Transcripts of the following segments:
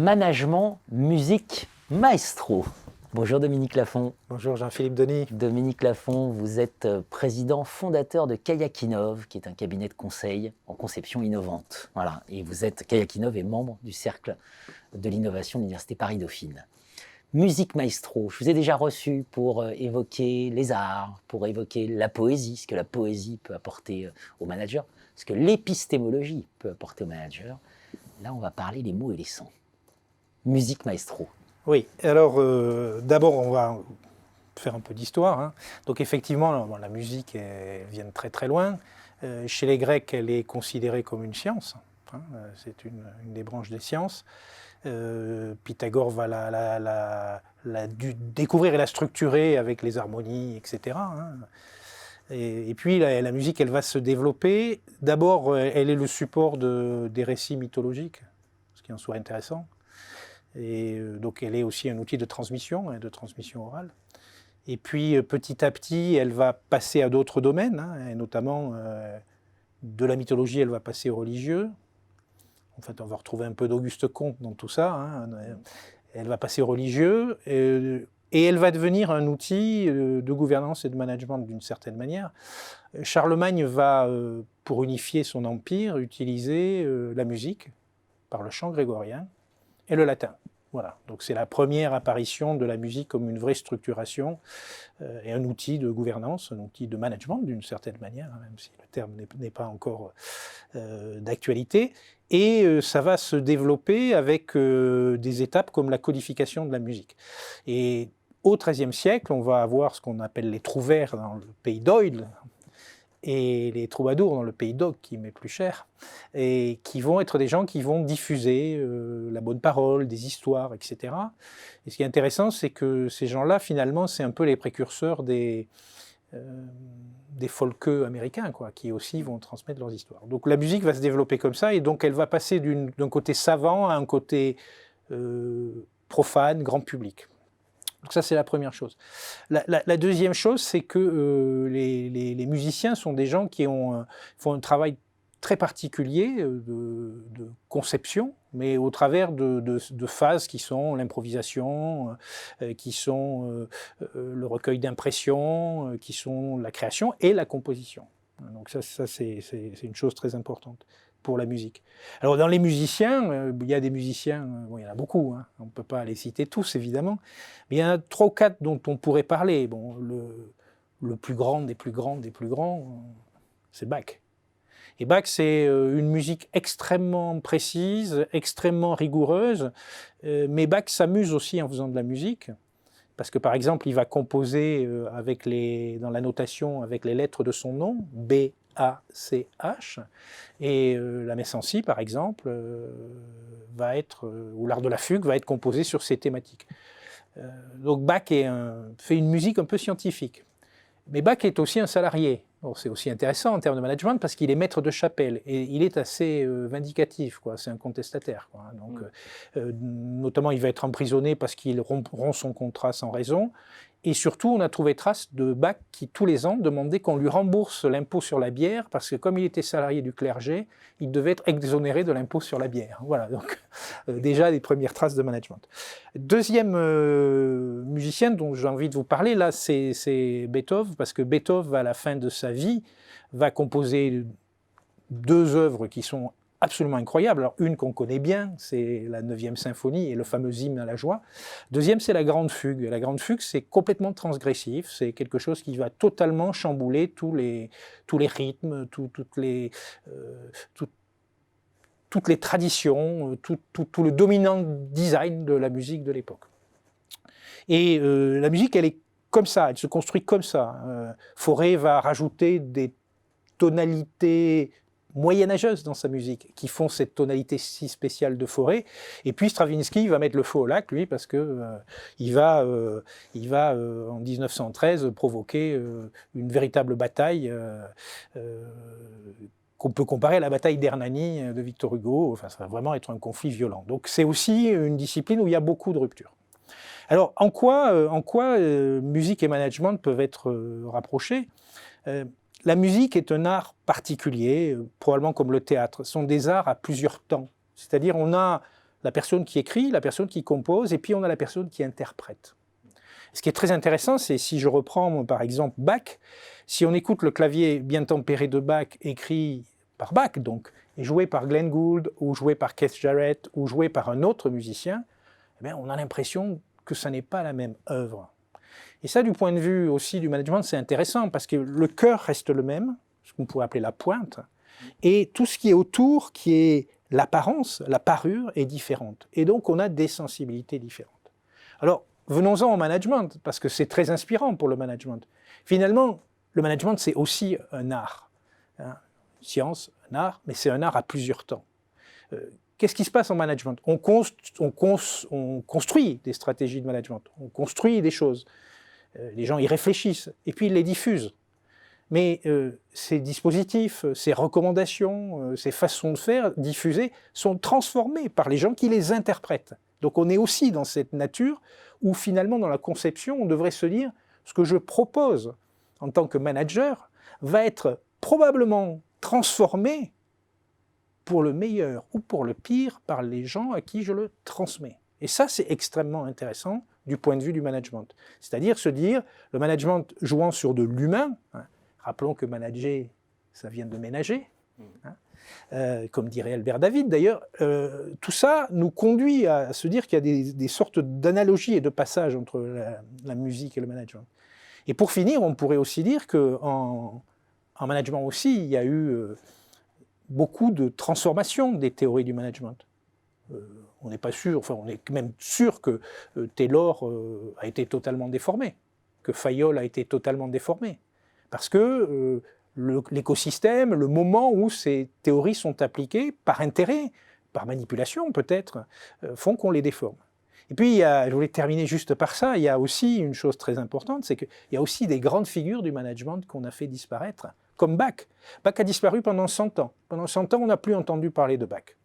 management, musique, maestro. Bonjour Dominique Lafont. Bonjour Jean-Philippe Denis. Dominique Lafont, vous êtes président fondateur de Kayakinov, qui est un cabinet de conseil en conception innovante. Voilà. Et Kayakinov est membre du Cercle de l'innovation de l'Université Paris-Dauphine. Musique maestro, je vous ai déjà reçu pour évoquer les arts, pour évoquer la poésie, ce que la poésie peut apporter au manager, ce que l'épistémologie peut apporter au manager. Là, on va parler des mots et les sons. Musique maestro. Oui, alors d'abord, on va faire un peu d'histoire. Hein. Donc effectivement, la musique vient de très très loin. Chez les Grecs, elle est considérée comme une science. Hein. C'est une des branches des sciences. Pythagore va découvrir et la structurer avec les harmonies, etc. Hein. Et puis la musique, elle va se développer. D'abord, elle est le support des récits mythologiques, ce qui en soit intéressant. Et donc elle est aussi un outil de transmission orale. Et puis petit à petit, elle va passer à d'autres domaines, hein, et notamment de la mythologie, elle va passer au religieux. En fait, on va retrouver un peu d'Auguste Comte dans tout ça. Hein. Elle va passer au religieux et elle va devenir un outil de gouvernance et de management d'une certaine manière. Charlemagne va, pour unifier son empire, utiliser la musique par le chant grégorien et le latin. Voilà, donc c'est la première apparition de la musique comme une vraie structuration et un outil de gouvernance, un outil de management d'une certaine manière, hein, même si le terme n'est pas encore d'actualité. Et ça va se développer avec des étapes comme la codification de la musique. Et au XIIIe siècle, on va avoir ce qu'on appelle les trouvères dans le pays d'Oïl, et les troubadours dans le pays d'Og, qui m'est plus cher, et qui vont être des gens qui vont diffuser la bonne parole, des histoires, etc. Et ce qui est intéressant, c'est que ces gens-là, finalement, c'est un peu les précurseurs des folkeux américains, quoi, qui aussi vont transmettre leurs histoires. Donc la musique va se développer comme ça, et donc elle va passer d'un côté savant à un côté profane, grand public. Donc ça, c'est la première chose. La deuxième chose, c'est que les musiciens sont des gens qui font un travail très particulier de conception, mais au travers de phases qui sont l'improvisation, qui sont le recueil d'impressions, qui sont la création et la composition. Donc ça c'est une chose très importante pour la musique. Alors dans les musiciens, il y a des musiciens, bon, il y en a beaucoup, hein, on ne peut pas les citer tous évidemment, mais il y en a 3 ou 4 dont on pourrait parler. Bon, le plus grand des plus grands, c'est Bach. Et Bach, c'est une musique extrêmement précise, extrêmement rigoureuse, mais Bach s'amuse aussi en faisant de la musique. Parce que par exemple, il va composer dans la notation avec les lettres de son nom, B, A, C, H, et la messe en si, par exemple, ou l'art de la fugue va être composé sur ces thématiques. Donc Bach fait une musique un peu scientifique. Mais Bach est aussi un salarié. Bon, c'est aussi intéressant en termes de management parce qu'il est maître de chapelle et il est assez vindicatif, quoi. C'est un contestataire, quoi. Donc, notamment, il va être emprisonné parce qu'il rompt son contrat sans raison. Et surtout, on a trouvé trace de Bach qui, tous les ans, demandait qu'on lui rembourse l'impôt sur la bière parce que comme il était salarié du clergé, il devait être exonéré de l'impôt sur la bière. Voilà, donc déjà des premières traces de management. Deuxième musicien dont j'ai envie de vous parler, là, c'est Beethoven, parce que Beethoven, à la fin de sa vie, va composer 2 œuvres qui sont absolument incroyable. Alors une qu'on connaît bien, c'est la 9e symphonie et le fameux hymne à la joie. Deuxième, c'est la grande fugue. Et la grande fugue, c'est complètement transgressif, c'est quelque chose qui va totalement chambouler tous les rythmes, toutes les traditions, tout le dominant design de la musique de l'époque. Et la musique, elle est comme ça, elle se construit comme ça. Fauré va rajouter des tonalités moyenâgeuses dans sa musique, qui font cette tonalité si spéciale de Fauré. Et puis Stravinsky va mettre le feu au lac, lui, parce que il va en 1913 provoquer une véritable bataille qu'on peut comparer à la bataille d'Hernani de Victor Hugo. Enfin, ça va vraiment être un conflit violent. Donc c'est aussi une discipline où il y a beaucoup de ruptures. Alors, en quoi musique et management peuvent être rapprochés ? La musique est un art particulier, probablement comme le théâtre. Ce sont des arts à plusieurs temps. C'est-à-dire on a la personne qui écrit, la personne qui compose, et puis on a la personne qui interprète. Ce qui est très intéressant, c'est si je reprends par exemple Bach, si on écoute le clavier bien tempéré de Bach écrit par Bach, donc, et joué par Glenn Gould, ou joué par Keith Jarrett, ou joué par un autre musicien, eh bien, on a l'impression que ça n'est pas la même œuvre. Et ça, du point de vue aussi du management, c'est intéressant, parce que le cœur reste le même, ce qu'on pourrait appeler la pointe, et tout ce qui est autour, qui est l'apparence, la parure, est différente. Et donc, on a des sensibilités différentes. Alors, venons-en au management, parce que c'est très inspirant pour le management. Finalement, le management, c'est aussi un art. Hein. Science, un art, mais c'est un art à plusieurs temps. Qu'est-ce qui se passe en management ? On construit des stratégies de management, on construit des choses. Les gens y réfléchissent, et puis ils les diffusent. Mais ces dispositifs, ces recommandations, ces façons de faire diffusées sont transformées par les gens qui les interprètent. Donc on est aussi dans cette nature où finalement dans la conception, on devrait se dire ce que je propose en tant que manager va être probablement transformé pour le meilleur ou pour le pire par les gens à qui je le transmets. Et ça, c'est extrêmement intéressant du point de vue du management. C'est-à-dire se dire, le management jouant sur de l'humain, hein, rappelons que manager, ça vient de ménager, hein, comme dirait Albert David d'ailleurs, tout ça nous conduit à se dire qu'il y a des sortes d'analogies et de passages entre la musique et le management. Et pour finir, on pourrait aussi dire qu'en management aussi, il y a eu beaucoup de transformations des théories du management. On n'est pas sûr, enfin on est même sûr que Taylor a été totalement déformé, que Fayol a été totalement déformé. Parce que l'écosystème, le moment où ces théories sont appliquées, par intérêt, par manipulation peut-être, font qu'on les déforme. Et puis, je voulais terminer juste par ça, il y a aussi une chose très importante, c'est qu'il y a aussi des grandes figures du management qu'on a fait disparaître, comme Bach. Bach a disparu pendant 100 ans. Pendant 100 ans, on n'a plus entendu parler de Bach.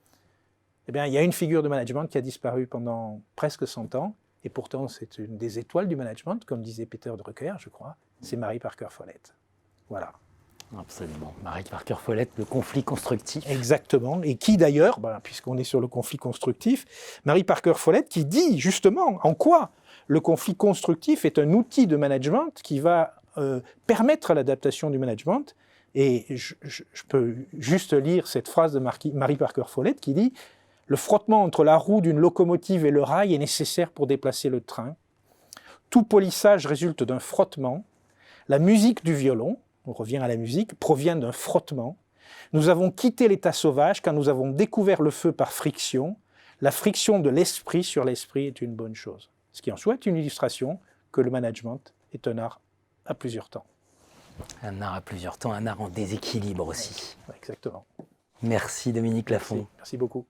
Eh bien, il y a une figure de management qui a disparu pendant presque 100 ans, et pourtant c'est une des étoiles du management, comme disait Peter Drucker, je crois, c'est Mary Parker Follett. Voilà. Absolument. Mary Parker Follett, le conflit constructif. Exactement, et qui d'ailleurs, puisqu'on est sur le conflit constructif, Mary Parker Follett qui dit justement en quoi le conflit constructif est un outil de management qui va permettre l'adaptation du management. Et je peux juste lire cette phrase de Mary Parker Follett qui dit « Le frottement entre la roue d'une locomotive et le rail est nécessaire pour déplacer le train. Tout polissage résulte d'un frottement. La musique du violon, on revient à la musique, provient d'un frottement. Nous avons quitté l'état sauvage quand nous avons découvert le feu par friction. La friction de l'esprit sur l'esprit est une bonne chose. » Ce qui en soit est une illustration que le management est un art à plusieurs temps. Un art à plusieurs temps, un art en déséquilibre aussi. Exactement. Merci Dominique Lafond. Merci beaucoup.